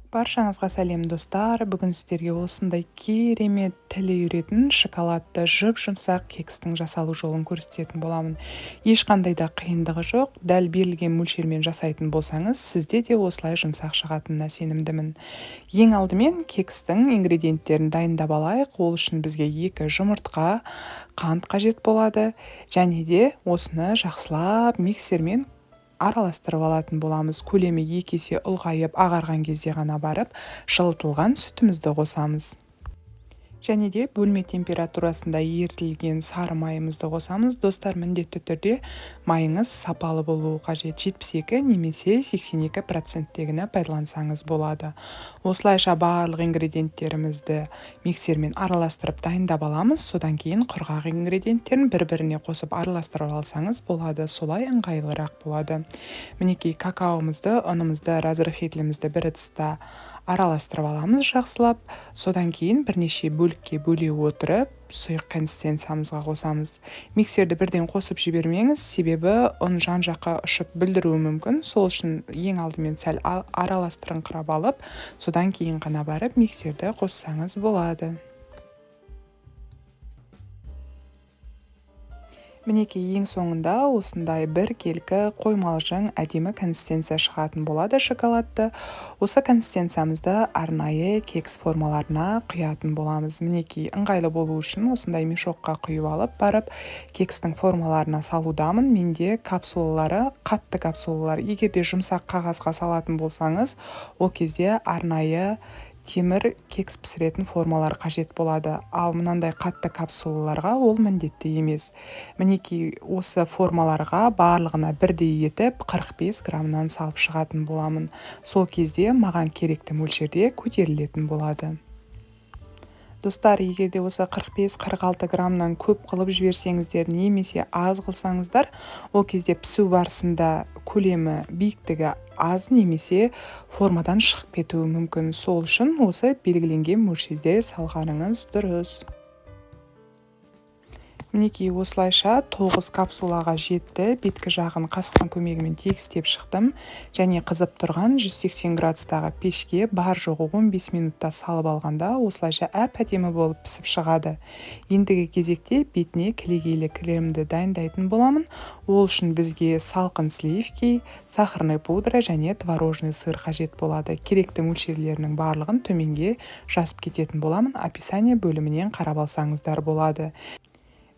Баршаңызға сәлем достар. Бүгін сіздерге осындай керемет тілі үйретін шоколадты жұп-жұмсақ кекстің жасалу жолын көрсететін боламын. Ешқандай да қиындығы жоқ. Дәл берілген мөлшермен жасайтын болсаңыз, сізде де осылай жұмсақ шығатынына сенімдімін. Ең алдымен кекстің ингредиенттерін дайындап алайық. Ол үшін бізге 2 жұмыртқа, қант қажет болады, және де осыны жақсылап миксермен араластырып алатын боламыз. Көлемі 2 есе ұлғайып ағарған кезде ғана барып жылытылған сүтімізді қосамыз. Және де бөлме температурасында ерітілген сары майымызды қосамыз. Достар, міндетті түрде майыңыз сапалы болуы қажет. 72 немесе 82%-тегіні пайдалансаңыз болады. Осылайша барлық ингредиенттерімізді миксермен араластырып дайындап аламыз. Содан кейін құрғақ ингредиенттерін бір-біріне қосып араластырып алсаңыз болады. Солай ыңғайлырақ болады. Мінекей какаомызды, ұнымызды, разрыхителімізді бір ыдыста араластырып аламыз жақсылап. Содан кейін бірнеше бөлікке бөле отырып, сұйық консистенциямызға қосамыз. Миксерді бірден қосып жібермеңіз, себебі ұн жан-жаққа ұшып бүлдіруі мүмкін. Сол үшін ең алдымен сәл араластырыңқырап алып, содан кейін ғана барып миксерді қоссаңыз болады. Мінекей ең соңында осындай бір келкі қоймалжың әдемі консистенция шығатын болады шоколадты. Осы консистенциямызды арнайы кекс формаларына құятын боламыз. Мінекей ыңғайлы болу үшін осындай мешокқа құйып алып барып кекстің формаларына салудамын. Менде капсулалары, қатты капсулалар. Егер де жұмсақ қағазға салатын болсаңыз, ол кезде арнайы темір кекс пісіретін формалар қажет болады. Ал мынандай қатты капсулаларға ол міндетті емес. Мінекей осы формаларға барлығына бірдей етіп 45 граммнан салып шығатын боламын. Сол кезде маған керекті мөлшерде көтерілетін болады. Достар, егер де осы 45-46 граммнан көп қылып жіберсеңіздер, немесе аз қылсаңыздар, ол кезде пісу барысында көлемі, биіктігі аз немесе формадан шығып кетуі мүмкін. Сол үшін осы белгіленген мөлшерде салғаныңыз дұрыс. Мінекей осылайша 9 капсулаға жетті. Беткі жағын қасықтың көмегімен тегістеп шықтым. Және қызып тұрған 180 градустағы пешке бар жоғы 15 минутта салып алғанда осылайша әп-әдемі болып пісіп шығады. Ендігі кезекте бетіне кілегейлі кремді дайындайтын боламын. Ол үшін бізге салқын сливки, сахарный пудра және творожный сыр қажет болады. Керекті мөлшерлерінің барлығын төменге жазып кететін боламын. Описание бөлімінен қарап алсаңыздар болады.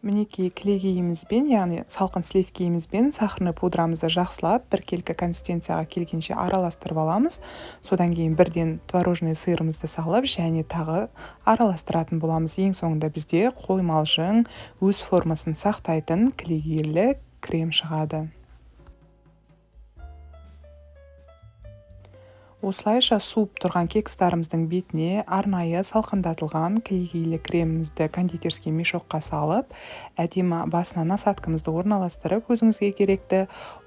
Мінекей кілегейімізбен, яғни салқын сливкейімізбен сахарный пудрамызды жақсылап бір келкі консистенцияға келгенше араластырып аламыз. Содан кейін бірден творожный сырымызды салып, және тағы араластыратын боламыз. Ең соңында бізде қоймалжың өз формасын сақтайтын кілегейлі крем шығады. Осылайша суып тұрған кекстарымыздың бетіне арнайы салқындатылған кілегейлі кремімізді кондитерский мешокқа салып, әдемі басына насадкамызды орналастырып, өзіңізге керекті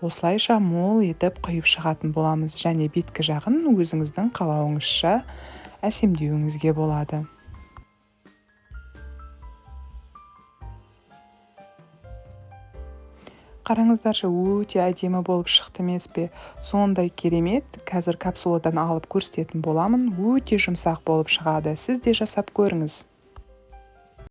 осылайша мол етіп құйып шығатын боламыз. Және беткі жағын өзіңіздің қалауыңызша әсемдеуіңізге болады. Қараңыздаршы, өте әдемі болып шықты емес пе? Сондай керемет. Қазір капсуладан алып көрсететін боламын. Өте жұмсақ болып шығады. Сіз де жасап көріңіз.